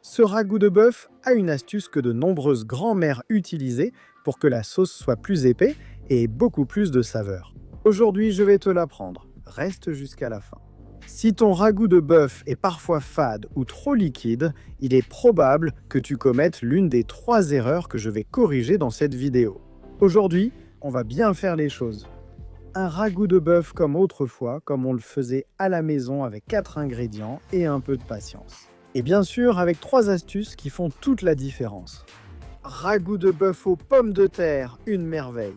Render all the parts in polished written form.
Ce ragoût de bœuf a une astuce que de nombreuses grand-mères utilisaient pour que la sauce soit plus épais et ait beaucoup plus de saveur. Aujourd'hui, je vais te l'apprendre. Reste jusqu'à la fin. Si ton ragoût de bœuf est parfois fade ou trop liquide, il est probable que tu commettes l'une des 3 erreurs que je vais corriger dans cette vidéo. Aujourd'hui, on va bien faire les choses. Un ragoût de bœuf comme autrefois, comme on le faisait à la maison avec 4 ingrédients et un peu de patience. Et bien sûr, avec 3 astuces qui font toute la différence. Ragoût de bœuf aux pommes de terre, une merveille.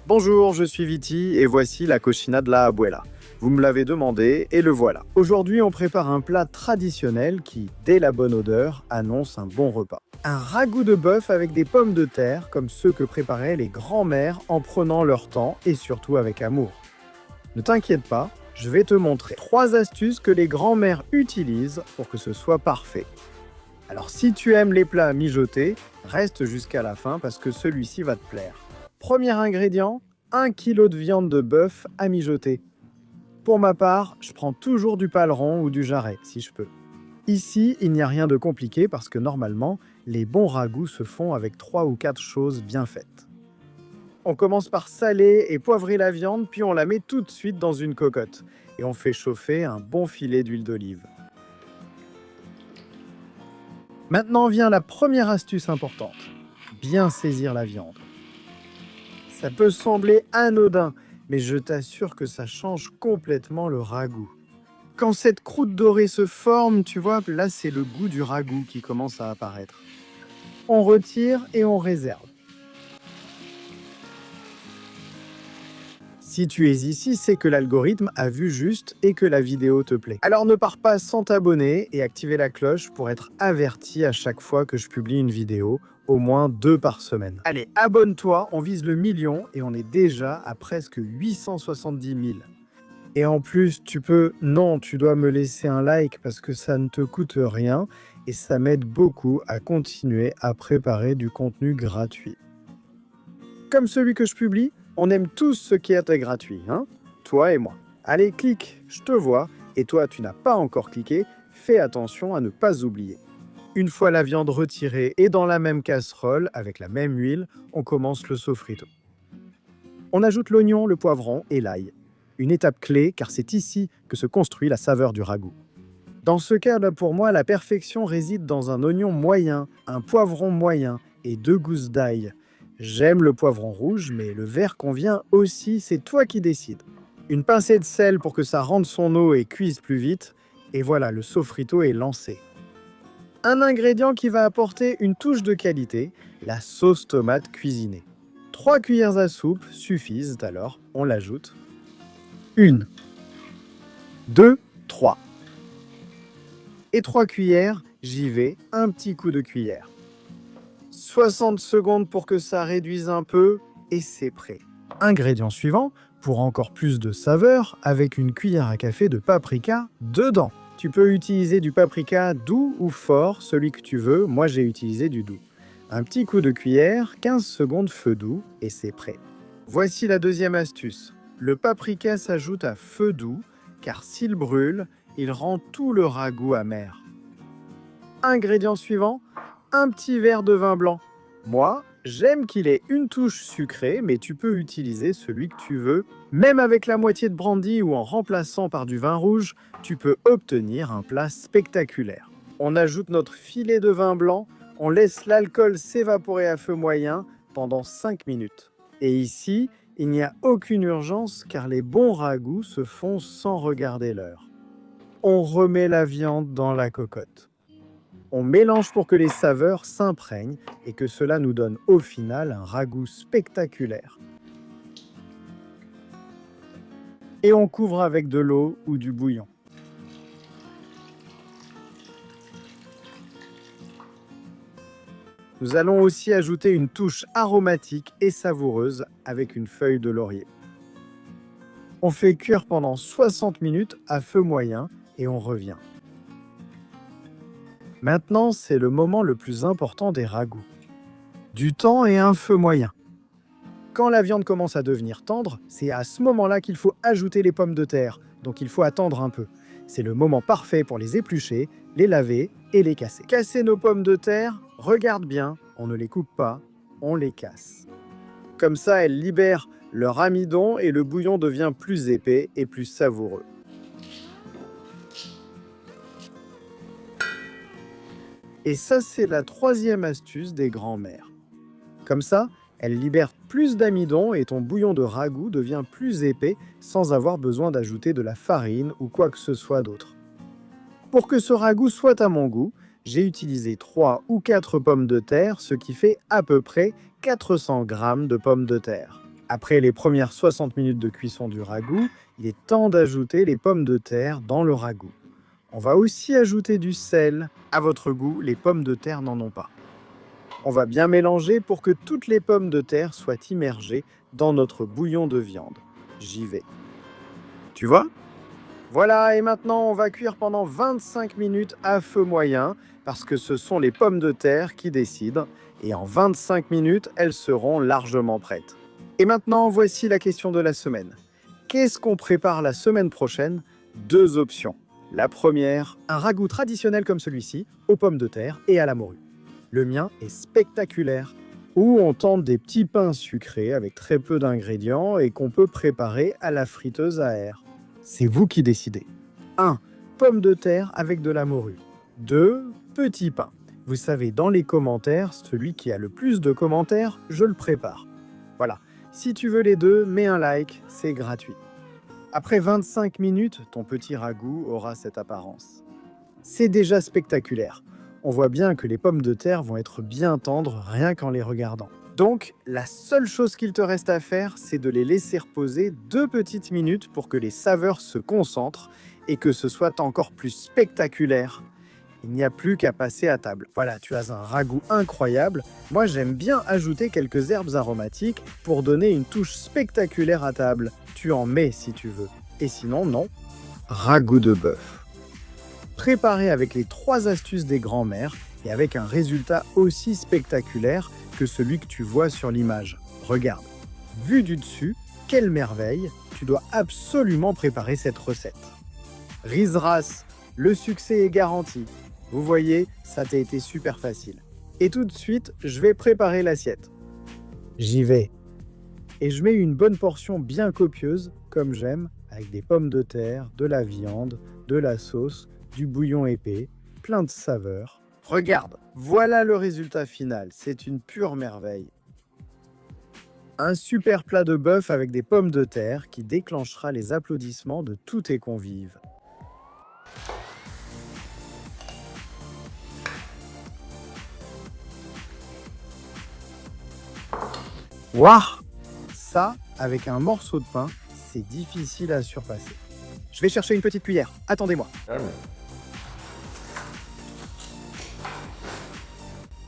Bonjour, je suis Viti et voici la cochina de la abuela. Vous me l'avez demandé et le voilà. Aujourd'hui, on prépare un plat traditionnel qui, dès la bonne odeur, annonce un bon repas. Un ragoût de bœuf avec des pommes de terre, comme ceux que préparaient les grands-mères en prenant leur temps et surtout avec amour. Ne t'inquiète pas, je vais te montrer 3 astuces que les grands-mères utilisent pour que ce soit parfait. Alors si tu aimes les plats mijotés, reste jusqu'à la fin parce que celui-ci va te plaire. Premier ingrédient, 1 kg de viande de bœuf à mijoter. Pour ma part, je prends toujours du paleron ou du jarret, si je peux. Ici, il n'y a rien de compliqué parce que normalement, les bons ragoûts se font avec 3 ou 4 choses bien faites. On commence par saler et poivrer la viande, puis on la met tout de suite dans une cocotte. Et on fait chauffer un bon filet d'huile d'olive. Maintenant vient la première astuce importante. Bien saisir la viande. Ça peut sembler anodin, mais je t'assure que ça change complètement le ragoût. Quand cette croûte dorée se forme, tu vois, là c'est le goût du ragoût qui commence à apparaître. On retire et on réserve. Si tu es ici, c'est que l'algorithme a vu juste et que la vidéo te plaît. Alors ne pars pas sans t'abonner et activer la cloche pour être averti à chaque fois que je publie une vidéo, au moins 2 par semaine. Allez, abonne-toi, on vise le million et on est déjà à presque 870 000. Et en plus, tu dois me laisser un like parce que ça ne te coûte rien et ça m'aide beaucoup à continuer à préparer du contenu gratuit. Comme celui que je publie, on aime tous ce qui est gratuit, hein? Toi et moi. Allez, clique, je te vois, et toi, tu n'as pas encore cliqué, fais attention à ne pas oublier. Une fois la viande retirée et dans la même casserole, avec la même huile, on commence le sofrito. On ajoute l'oignon, le poivron et l'ail. Une étape clé, car c'est ici que se construit la saveur du ragoût. Dans ce cas-là, pour moi, la perfection réside dans un oignon moyen, un poivron moyen et 2 gousses d'ail. J'aime le poivron rouge, mais le vert convient aussi, c'est toi qui décides. Une pincée de sel pour que ça rende son eau et cuise plus vite, et voilà, le sofrito est lancé. Un ingrédient qui va apporter une touche de qualité, la sauce tomate cuisinée. 3 cuillères à soupe suffisent alors, on l'ajoute. 1, 2, 3. Et 3 cuillères, j'y vais, un petit coup de cuillère. 60 secondes pour que ça réduise un peu et c'est prêt. Ingrédient suivant, pour encore plus de saveur, avec une cuillère à café de paprika dedans. Tu peux utiliser du paprika doux ou fort, celui que tu veux, moi j'ai utilisé du doux. Un petit coup de cuillère, 15 secondes feu doux et c'est prêt. Voici la deuxième astuce. Le paprika s'ajoute à feu doux, car s'il brûle, il rend tout le ragoût amer. Ingrédient suivant, un petit verre de vin blanc. Moi, j'aime qu'il ait une touche sucrée, mais tu peux utiliser celui que tu veux. Même avec la moitié de brandy ou en remplaçant par du vin rouge, tu peux obtenir un plat spectaculaire. On ajoute notre filet de vin blanc, on laisse l'alcool s'évaporer à feu moyen pendant 5 minutes. Et ici, il n'y a aucune urgence car les bons ragoûts se font sans regarder l'heure. On remet la viande dans la cocotte. On mélange pour que les saveurs s'imprègnent et que cela nous donne au final un ragoût spectaculaire. Et on couvre avec de l'eau ou du bouillon. Nous allons aussi ajouter une touche aromatique et savoureuse avec une feuille de laurier. On fait cuire pendant 60 minutes à feu moyen et on revient. Maintenant, c'est le moment le plus important des ragoûts. Du temps et un feu moyen. Quand la viande commence à devenir tendre, c'est à ce moment-là qu'il faut ajouter les pommes de terre, donc il faut attendre un peu. C'est le moment parfait pour les éplucher, les laver et les casser. Casser nos pommes de terre, regarde bien, on ne les coupe pas, on les casse. Comme ça, elles libèrent leur amidon et le bouillon devient plus épais et plus savoureux. Et ça, c'est la troisième astuce des grands-mères. Comme ça, elles libèrent plus d'amidon et ton bouillon de ragoût devient plus épais sans avoir besoin d'ajouter de la farine ou quoi que ce soit d'autre. Pour que ce ragoût soit à mon goût, j'ai utilisé 3 ou 4 pommes de terre, ce qui fait à peu près 400 g de pommes de terre. Après les premières 60 minutes de cuisson du ragoût, il est temps d'ajouter les pommes de terre dans le ragoût. On va aussi ajouter du sel. À votre goût, les pommes de terre n'en ont pas. On va bien mélanger pour que toutes les pommes de terre soient immergées dans notre bouillon de viande. J'y vais. Tu vois ? Voilà, et maintenant on va cuire pendant 25 minutes à feu moyen parce que ce sont les pommes de terre qui décident et en 25 minutes, elles seront largement prêtes. Et maintenant, voici la question de la semaine. Qu'est-ce qu'on prépare la semaine prochaine ? 2 options. La première, un ragoût traditionnel comme celui-ci, aux pommes de terre et à la morue. Le mien est spectaculaire, où on tente des petits pains sucrés avec très peu d'ingrédients et qu'on peut préparer à la friteuse à air. C'est vous qui décidez. 1. Pommes de terre avec de la morue. 2. Petits pains. Vous savez, dans les commentaires, celui qui a le plus de commentaires, je le prépare. Voilà. Si tu veux les deux, mets un like, c'est gratuit. Après 25 minutes, ton petit ragoût aura cette apparence. C'est déjà spectaculaire. On voit bien que les pommes de terre vont être bien tendres rien qu'en les regardant. Donc, la seule chose qu'il te reste à faire, c'est de les laisser reposer 2 petites minutes pour que les saveurs se concentrent et que ce soit encore plus spectaculaire. Il n'y a plus qu'à passer à table. Voilà, tu as un ragoût incroyable. Moi, j'aime bien ajouter quelques herbes aromatiques pour donner une touche spectaculaire à table. Tu en mets si tu veux. Et sinon, non. Ragoût de bœuf. Préparé avec les 3 astuces des grands-mères et avec un résultat aussi spectaculaire que celui que tu vois sur l'image. Regarde. Vu du dessus, quelle merveille. Tu dois absolument préparer cette recette. Riz-ras, le succès est garanti. Vous voyez, ça t'a été super facile. Et tout de suite, je vais préparer l'assiette. J'y vais. Et je mets une bonne portion bien copieuse, comme j'aime, avec des pommes de terre, de la viande, de la sauce, du bouillon épais, plein de saveurs. Regarde, voilà le résultat final. C'est une pure merveille. Un super plat de bœuf avec des pommes de terre qui déclenchera les applaudissements de tous tes convives. Waouh! Ça, avec un morceau de pain, c'est difficile à surpasser. Je vais chercher une petite cuillère. Attendez-moi.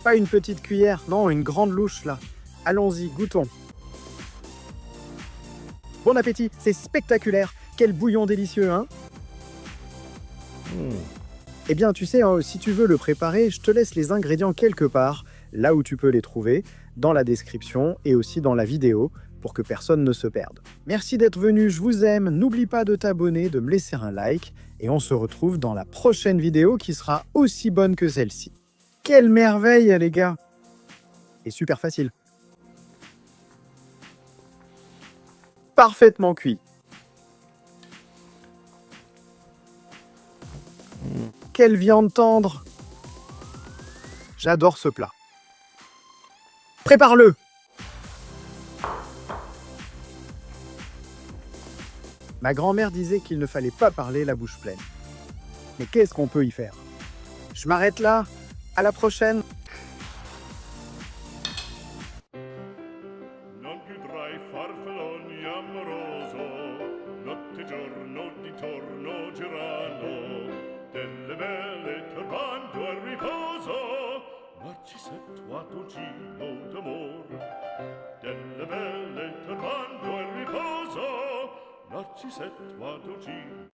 Pas une petite cuillère, non, une grande louche là. Allons-y, goûtons. Bon appétit, c'est spectaculaire. Quel bouillon délicieux, hein? Eh bien, tu sais, hein, si tu veux le préparer, je te laisse les ingrédients quelque part, là où tu peux les trouver, dans la description et aussi dans la vidéo, pour que personne ne se perde. Merci d'être venu, je vous aime. N'oublie pas de t'abonner, de me laisser un like, et on se retrouve dans la prochaine vidéo qui sera aussi bonne que celle-ci. Quelle merveille, les gars! Et super facile. Parfaitement cuit. Quelle viande tendre! J'adore ce plat. Prépare-le! Ma grand-mère disait qu'il ne fallait pas parler la bouche pleine. Mais qu'est-ce qu'on peut y faire? Je m'arrête là. À la prochaine. Non più tra i farfalloni amoroso, notte e giorno di torno girano, delle belle turbando al riposo, Narcisetto a Tocino d'amor. Delle belle turbando al riposo, Narcisetto a Tocino.